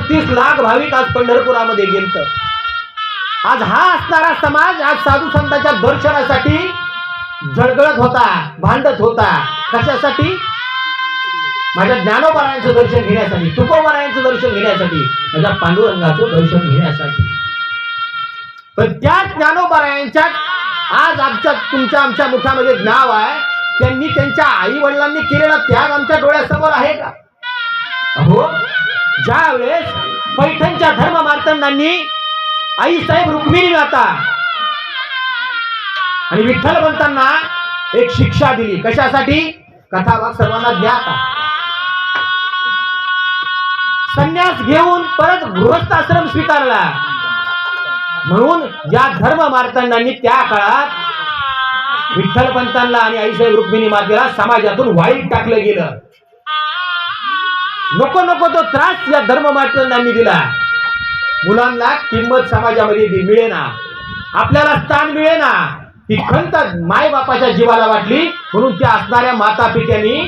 36 लाख भाविक आज पंढरपुरामध्ये गेलत. आज हा असणारा समाज आज साधू संतांच्या दर्शनासाठी जळगळत होता, भांडत होता. कशासाठी? माझ्या ज्ञानोबारायांचं दर्शन घेण्यासाठी, तुकोबारायांचं दर्शन घेण्यासाठी, माझ्या पांडुरंगाचं दर्शन घेण्यासाठी. पण त्याच ज्ञानोबारायांच्या आज आमच्या मुखामध्ये नाव आहे. त्यांनी त्यांच्या आई वडिलांनी केलेला त्याग आमच्या डोळ्यासमोर आहे का? अहो, ज्या वेळेस पैठणच्या धर्म मार्तंडांनी आई साहेब रुक्मिणी माता आणि विठ्ठलवंतांना एक शिक्षा दिली. कशासाठी? कथाभाग सर्वांना ज्ञात. संन्यास घेऊन परत गृहस्थाश्रम स्वीकारला. म्हणून या धर्म मार्तंडांनी त्या काळात विठ्ठलपंतांना आणि आईसाहेब रुक्मिणी मातेला समाजातून वाईट टाकलं गेलं. नको नको तो त्रास या धर्म मार्तंडांनी दिला. मुलांना किंमत समाजामध्ये मिळेना, आपल्याला स्थान मिळेना. ती खंत माय बापाच्या जीवाला वाटली. म्हणून त्या असणाऱ्या माता पित्यांनी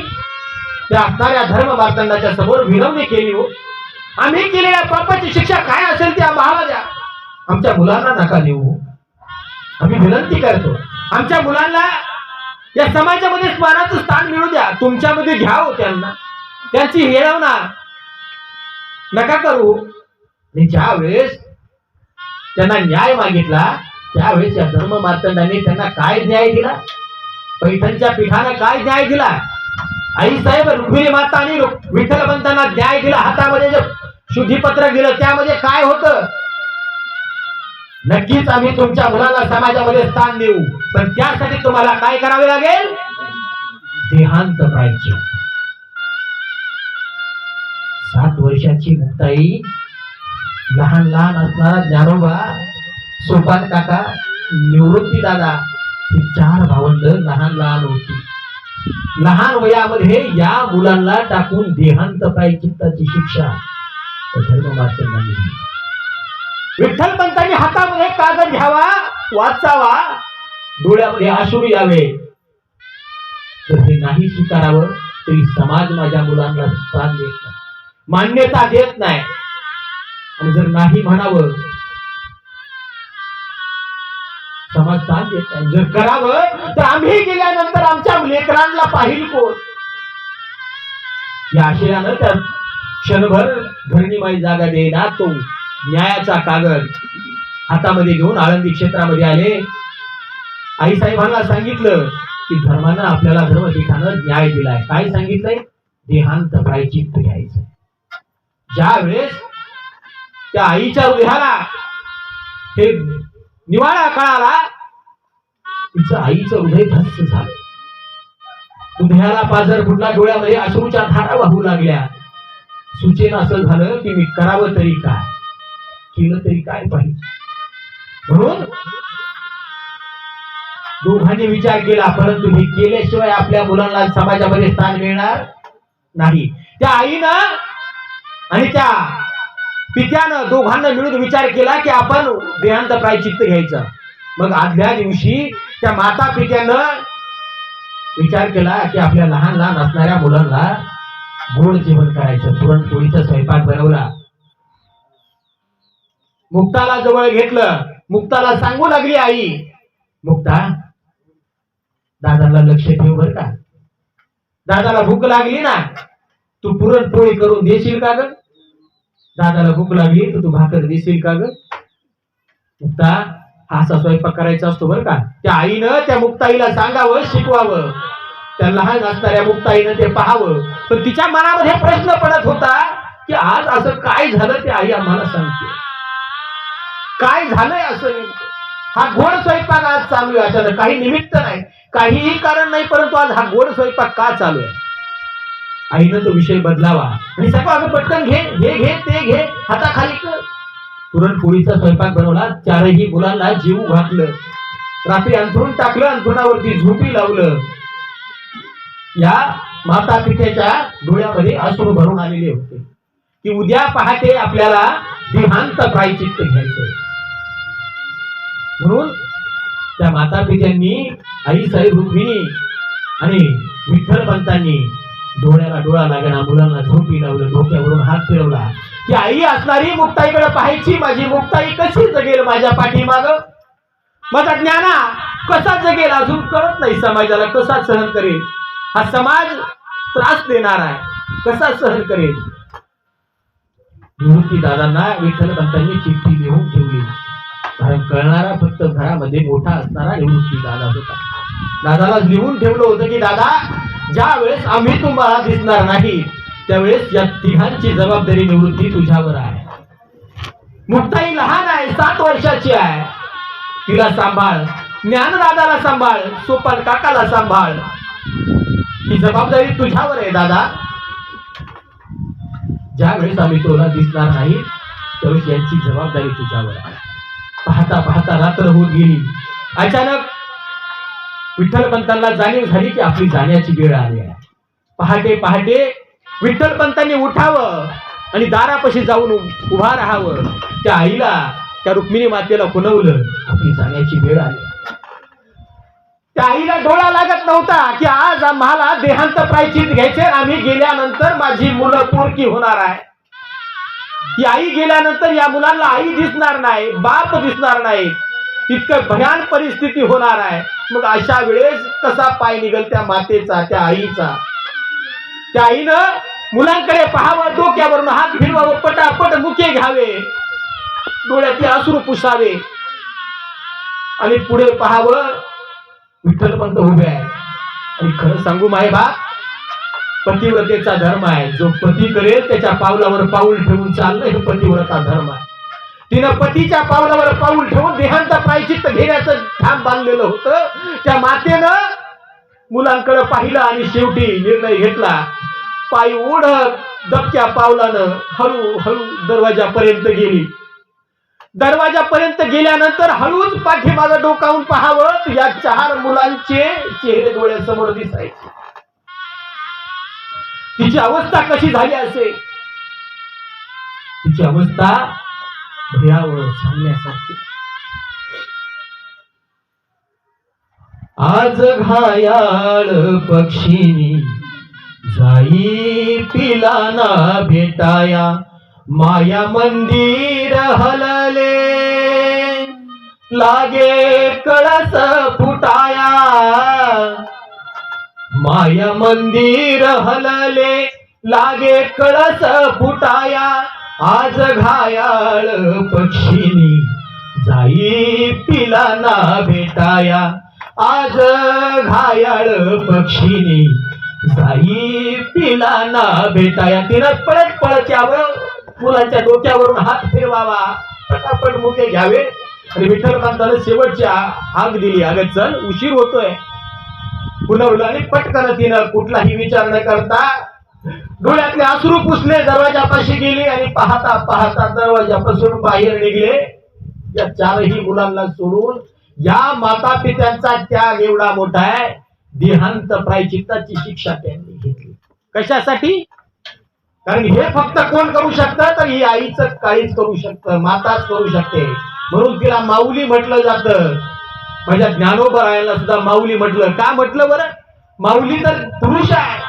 त्या असणाऱ्या धर्म मार्तंडाच्या समोर विनवणी केली. हो, आम्ही केलेल्या पापाची शिक्षा काय असेल ती आम्हाला द्या, आमच्या मुलांना नका देऊ. आम्ही विनंती करतो, आमच्या मुलांना या समाजामध्ये स्मानाचं स्थान मिळू द्या. तुमच्यामध्ये घ्या हो त्यांना, त्यांची हेळवणा नका करू. ज्या वेळेस त्यांना न्याय मागितला त्यावेळेस या धर्म मार्तंडांनी त्यांना काय न्याय दिला? पैठणच्या पीठाने काय न्याय दिला? आईसाहेब रुक्मिणी माता आणि विठ्ठलपंतांना न्याय दिला. हातामध्ये जे शुद्धीपत्रक दिलं त्यामध्ये काय होतं? नक्कीच आम्ही तुमच्या मुलाला समाजामध्ये स्थान देऊ, पण त्यासाठी तुम्हाला काय करावे लागेल? देहांत पाहिजे. 7 वर्षाची मुक्ताई, लहान लहान असणारा ज्ञानोबा, सोपान काका, निवृत्ती दादा, ही 4 भावंड लहान लहान होती. लहान वयामध्ये या मुलांना टाकून देहांत पाय चित्ताची शिक्षा धर्म मार्तंडांनी दिली. विठ्ठलपंतांनी हातामध्ये कागद घ्यावा, वाचावा, डोळ्यामध्ये अश्रू यावे, तर हे नाही स्वीकारावं तरी समाज माझ्या मुलांना स्थान देत नाही, मान्यता देत नाही. आणि जर नाही म्हणावं समाज स्थान देत नाही. जर करावं तर आम्ही गेल्यानंतर आमच्या लेकरांना पाहिल कोण? या आशयानं त्या क्षणभर धरणीमाई जागा देईना तो न्यायाचा कागद हातामध्ये घेऊन आळंदी क्षेत्रामध्ये आले. आईसाहेबांना सांगितलं की धर्मानं आपल्याला धर्मपीठानं न्याय दिलाय. काय सांगितलंय? देहांत प्रायचित्त घ्यायचं. ज्या वेळेस त्या आईच्या हृदयाला हे निवाळा कळाला, तिचं आईचं हृदय धस्स झालं. हृदयाला पाझर फुटला, डोळ्यामध्ये अश्रूच्या धारा वाहू लागल्या. सुचेन असं झालं की मी करावं तरी काय, केलं तरी काय पाहिजे. म्हणून दोघांनी विचार केला, परंतु हे केल्याशिवाय आपल्या मुलांना समाजामध्ये स्थान मिळणार नाही. त्या आईनं आणि त्या पित्यानं दोघांना मिळून विचार केला की आपण देहांत प्रायचित्त घ्यायचं. मग आदल्या दिवशी त्या माता पित्यानं विचार केला की आपल्या लहान लहान असणाऱ्या मुलांना गोड जेवण करायचं. पुरणपोळीचा स्वयंपाक बनवला. मुक्ताला जवळ घेतलं. मुक्ताला सांगू लागली आई, मुक्ता, दादाला लक्ष ठेव बर का. दादाला भूक लागली ना, तू पुरणपोळी करून देशील का ग? दादाला भूक लागली तर तू भाकर देशील का ग? मुक्ता, हा असा स्वयंपाक करायचा असतो बर का. त्या आईनं त्या मुक्ताईला सांगावं, शिकवावं. त्या लहान असणाऱ्या मुक्ताईनं ते पाहावं. पण तिच्या मनामध्ये प्रश्न पडत होता की आज असं काय झालं ते आई आम्हाला सांगते. काय झालंय असं नेमकं? हा गोड स्वयंपाक आज चालू आहे अचानक, काही निमित्त नाही, काहीही कारण नाही, परंतु आज हा गोड स्वयंपाक का चालू आहे? आईनं तो विषय बदलावा आणि सगळं पटकन घे, हे घे, ते घे, हाताखाली कर. पुरणपोळीचा स्वयंपाक बनवला. 4ही मुलांना जीव घातलं. रात्री अंथरून टाकलं, अंथरुणावरती झोपी लावलं. या माता पित्याच्या डोळ्यामध्ये अश्रू भरून आलेले होते की उद्या पहाटे आपल्याला देहांत प्रायचित्त घ्यायचं. म्हणून त्या माता पित्यांनी, आईसाहेब रुक्मिणी आणि विठ्ठलपंतांनी डोळ्याला डोळा लागला, मुलांना झोपी लावलं, डोक्यावरून हात फिरवला ती आई असणारी मुक्ताईकडे पाहायची, माझी मुक्ताई कशी जगेल माझ्या पाठीमाग, माझा ज्ञाना कसा जगेल अजून कळत नाही समाजाला, कसा सहन करेल हा समाज, त्रास देणार आहे, कसा सहन करेल. निवृत्ती दादांना विठ्ठलपंतांनी चिठ्ठी लिहून ठेवली, कारण कळणारा फक्त घरामध्ये मोठा असणारा निवृत्ती दादा होता. दादाला लिहून ठेवलं होतं की दादा, ज्या वेळेस आम्ही तुम्हाला दिसणार नाही त्यावेळेस या तिघांची जबाबदारी निवृत्ती तुझ्यावर आहे. मुक्ताई लहान आहे, 7 वर्षाची आहे, तिला सांभाळ, ज्ञानदादाला सांभाळ, सोपान काकाला सांभाळ, ही जबाबदारी तुझ्यावर आहे दादा. ज्या वेळेस आम्ही तुला दिसणार नाही त्यावेळेस यांची जबाबदारी तुझ्यावर आहे. पाहता पाहता रात्र होत गेली. अचानक विठ्ठलपंतांना जाणीव झाली की आपली जाण्याची वेळ आली आहे. पहाटे पहाटे विठ्ठलपंतांनी उठावं आणि दारापाशी जाऊन उभा राहावं. त्या आईला, त्या रुक्मिणी मातेला खुणवलं, आपली जाण्याची वेळ आली. त्या आईला डोळा लागत नव्हता की आज आम्हाला देहांत प्रायश्चित घ्यायचे, आम्ही गेल्यानंतर माझी मुलं पोरकी होणार आहे. ती आई गेल्यानंतर या मुलांना आई दिसणार नाही, बाप दिसणार नाही, इतकं भयान परिस्थिती होणार आहे. मग अशा वेळेस कसा पाय निघल त्या मातेचा, त्या आईचा. त्या आईनं मुलांकडे पाहावं, डोक्यावरून हात फिरवावं, पटापट मुके घ्यावे, डोळ्यातले अश्रू पुसावे आणि पुढे पाहावं, विठ्ठलपंत उभे आहे. आणि खरं सांगू मायबाप, पतिव्रतेचा धर्म आहे. जो पती करेल त्याच्या पावलावर पाऊल ठेवून चालणं हे पतिव्रता धर्म आहे. तिनं पतीच्या पावलावर पाऊल ठेवून देहांत प्रायश्चित्त घेण्याचं ठाम बांधलेलं होतं. त्या मातेनं मुलांकडे पाहिलं आणि शेवटी निर्णय घेतला. पायी ओढत दबक्या पावलानं हळूहळू दरवाजापर्यंत गेली. दरवाजापर्यंत गेल्यानंतर हळूच पाठीमागं डोकावून पाहावं, या 4 मुलांचे चेहरे डोळ्यासमोर दिसायचे. तिची अवस्था कशी झाली असेल, तिची अवस्था भयावह सांगण्यासारखी. आज घायाळ पक्षीनी जाई पिलाना भेटाया, माया मंदिर हलले लागे कळस फुटाया, माया मंदिर हलले लागे कळस फुटाया. आज घायाळ पक्षीनी जाई पिलाना भेटाया, आज घायाळ पक्षीनी जाई पिलाना भेटाया. तिनं पळत पळत यावं, मुलांच्या डोक्यावरून हात फिरवावा, पटापट मुके घ्यावे आणि विठ्ठलपंताला शेवटची हाक दिली, अगं चल उशीर होतोय. पुनवलं आणि पटकन तिनं कुठलाही विचार न करता डोळ्यातले अश्रू पुसले, दरवाजापाशी गेली आणि पाहता पाहता दरवाजापासून बाहेर निघले. या 4ही मुलांना सोडून. या माता पित्यांचा त्याग एवढा मोठा आहे, देहांत प्रायश्चित्ताची शिक्षा त्यांनी घेतली. कशासाठी? कारण हे फक्त कोण करू शकतं, तर ही आईचं काळीच करू शकतं, माताच करू शकते. म्हणून तिला माऊली म्हटलं जातं. माझ्या ज्ञानोबरायाला सुद्धा माऊली म्हटलं. का म्हटलं बरं? माऊली तर पुरुष आहे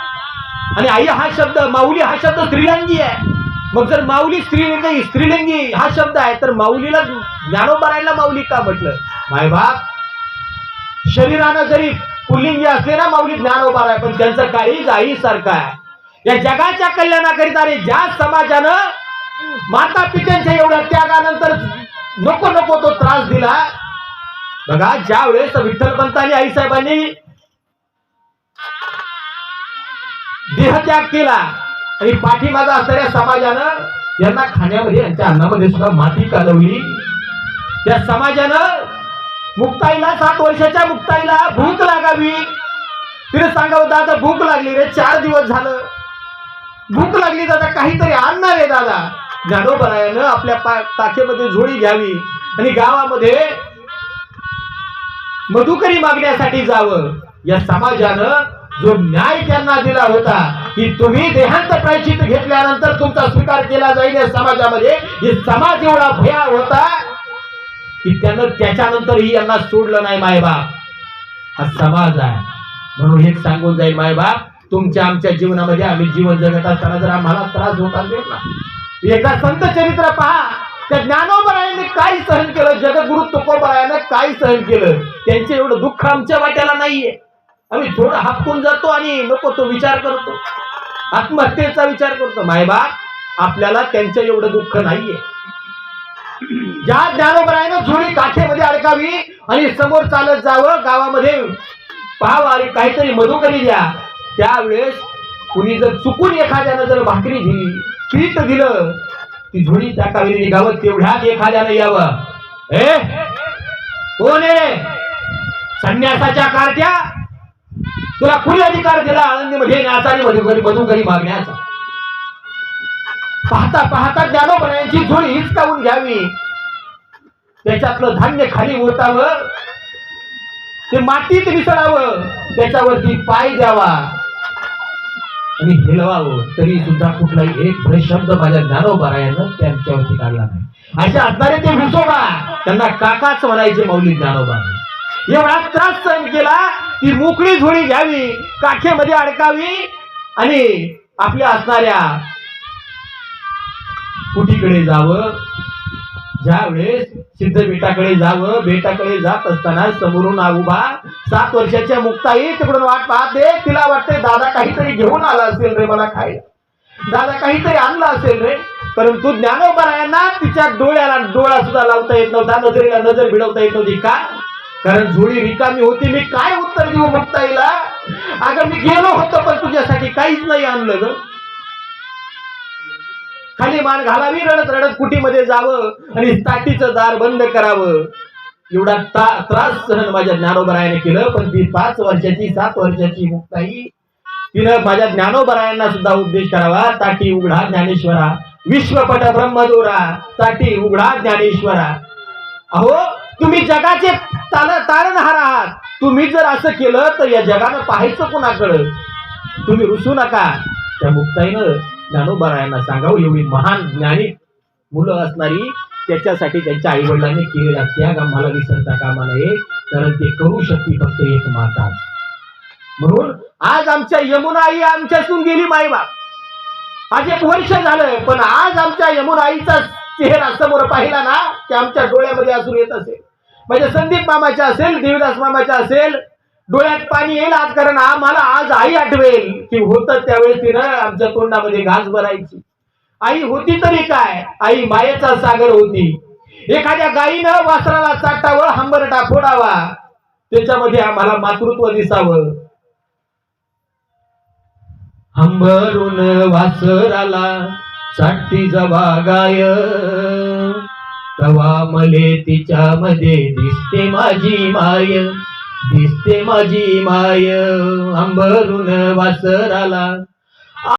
आणि आई हा शब्द, माऊली हा शब्द स्त्रीलिंगी आहे. मग जर माऊली स्त्रीलिंगी हा शब्द आहे तर माऊलीला, ज्ञानोबरायाला माऊली का म्हटलं? मायबाप, शरीरानं जरी पुल्लिंगी असले ना माऊली ज्ञानोबराय, पण त्यांचं काळीज आई सारखं आहे. या जगाच्या कल्याणाकरिता रे ज्या समाजानं माता पित्यांच्या एवढ्या त्यागानंतर नको नको तो त्रास दिला. बघा, ज्या वेळेस विठ्ठलपंतांनी आईसाहेबांनी देहत्याग केला आणि पाठीमागा असणाऱ्या समाजानं यांना खाण्यामध्ये, यांच्या अन्नामध्ये सुद्धा माती कालवली. त्या समाजानं मुक्ताईला, 7 वर्षाच्या मुक्ताईला भूक लागावी, तिने सांगावं दादा भूक लागली रे, 4 दिवस झालं भूक लागली दादा, काहीतरी आणणार रे दादा. ज्ञानोबरायानं आपल्या टाकेमध्ये झोळी घ्यावी आणि गावामध्ये मधुकरी मागण्यासाठी जावं. या समाजानं जो न्याय त्यांना दिला होता की तुम्ही देहांत प्रायश्चित्त घेतल्यानंतर तुमचा स्वीकार केला जाईल, या समाजामध्ये हे समाज एवढा भया होता की त्यानं त्याच्यानंतरही यांना सोडलं नाही. मायबाप, हा समाज आहे. म्हणून हेच सांगून जाईल मायबाप, तुमच्या आमच्या जीवनामध्ये आम्ही जीवन जगत असताना जर आम्हाला त्रास होत असेल ना, एका संत चरित्र पहा, त्या ज्ञानोबरायांनी काय सहन केलं, जगद्गुरु तुकोबरायानं काय सहन केलं. त्यांचे एवढं दुःख आमच्या वाट्याला नाहीये. आम्ही थोडं हापकून जातो आणि नको तो विचार करतो, आत्महत्येचा विचार करतो. मायबाप आपल्याला त्यांचं एवढं दुःख नाहीये. ज्या ज्ञानोबरायानं झोळी काठेमध्ये अडकावी आणि समोर चालत जावं, गावामध्ये पाहावं आणि काहीतरी मधुकरी द्या, त्यावेळेस कुणी जर चुकून एखाद्यानं जर भाकरी दिली, पीठ दिलं, ती झोळी त्या कावेरी गावात तेवढ्यात एखाद्यानं यावं, ए कोण आहे संन्यासाच्या कार्ट्या, तुला कुणी अधिकार दिला आळंदीमध्ये न्याचा आणि मधुकरी मागण्याचा. पाहता पाहता ज्ञानोबरायांची झोळी हिसकावून घ्यावी, त्याच्यातलं धान्य खाली ओतावं, ते मातीत मिसळावं, त्याच्यावरती पाय द्यावा आणि हिलवावं, तरी सुद्धा कुठलाही एक शब्द माझ्या ज्ञानोबरायानं त्यांच्यावरती काढला नाही. असे असणारे ते विसोबा, त्यांना काकाच म्हणायचे माऊली ज्ञानोबा. एवढा त्रास सहन केला, ती मोकळी झोळी घ्यावी, काखेमध्ये अडकावी आणि आपल्या असणाऱ्या कुटीकडे जावं. ज्या वेळेस सिद्ध बेटाकडे जावं, बेटाकडे जात असताना समोरून उभा 7 वर्षाच्या मुक्ताई तिकडून वाट पाहते. तिला वाटते दादा काहीतरी घेऊन आला असेल रे मला खायला, दादा काहीतरी आणलं असेल रे. परंतु ज्ञानोबरायांना तिच्या डोळ्याला डोळा सुद्धा लावता येत नव्हता, नजरेला नजर भिडवता येत नव्हती. का? कारण झोळी रिकामी होती. मी काय उत्तर देऊ मुक्ताईला? अगं मी गेलो होतो पण तुझ्यासाठी काहीच नाही आणलं ग. खाली मान घालावी, रडत रडत कुटीमध्ये जावं आणि ताटीचं दार बंद करावं. एवढा त्रास सहन माझ्या ज्ञानोबरायाने केलं. पण ती 5 वर्षाची 7 वर्षाची मुक्ताई, तिनं माझ्या ज्ञानोबरायांना सुद्धा उपदेश करावा. ताटी उघडा ज्ञानेश्वरा, विश्वपट ब्रह्मदोरा, ताटी उघडा ज्ञानेश्वरा. अहो तुम्ही जगाचे तारणहार आहात. तुम्ही जर असं केलं तर या जगानं पाहायचं कोणाकडं? तुम्ही रुसू नका. त्या मुक्ताईनं ज्ञानोबरायांना सांगावं, एवढी महान ज्ञानी मुलं असणारी, त्याच्यासाठी त्यांच्या आई वडिलांनी केलेला त्याग आम्हाला विसरता कामा नये, कारण ते करू शकते फक्त एक माता. म्हणून आज आमच्या यमुना आई आमच्यातून गेली मायबाप. आज 1 वर्ष झालं, पण आज आमच्या यमुना आईचा चेहरा समोर पाहिला ना की आमच्या डोळ्यामध्ये असून येत असेल. म्हणजे संदीप मामाच्या असेल, देवदास मामाच्या असेल, डोळ्यात पाणी येईल आज. कारण आम्हाला आज आई आठवेल की होतं त्यावेळेस तिनं आमच्या तोंडामध्ये घास भरायची. आई होती तरी काय, आई मायेचा सागर होती. एखाद्या गायीनं वासराला चाटावं, हंबरटा फोडावा, त्याच्यामध्ये आम्हाला मातृत्व दिसावं. हंबरून वासराला चाटती जवा गाय, तवा मले तिच्यामध्ये दिसते माझी माय, दिसते माझी माय. हंबरून वासराला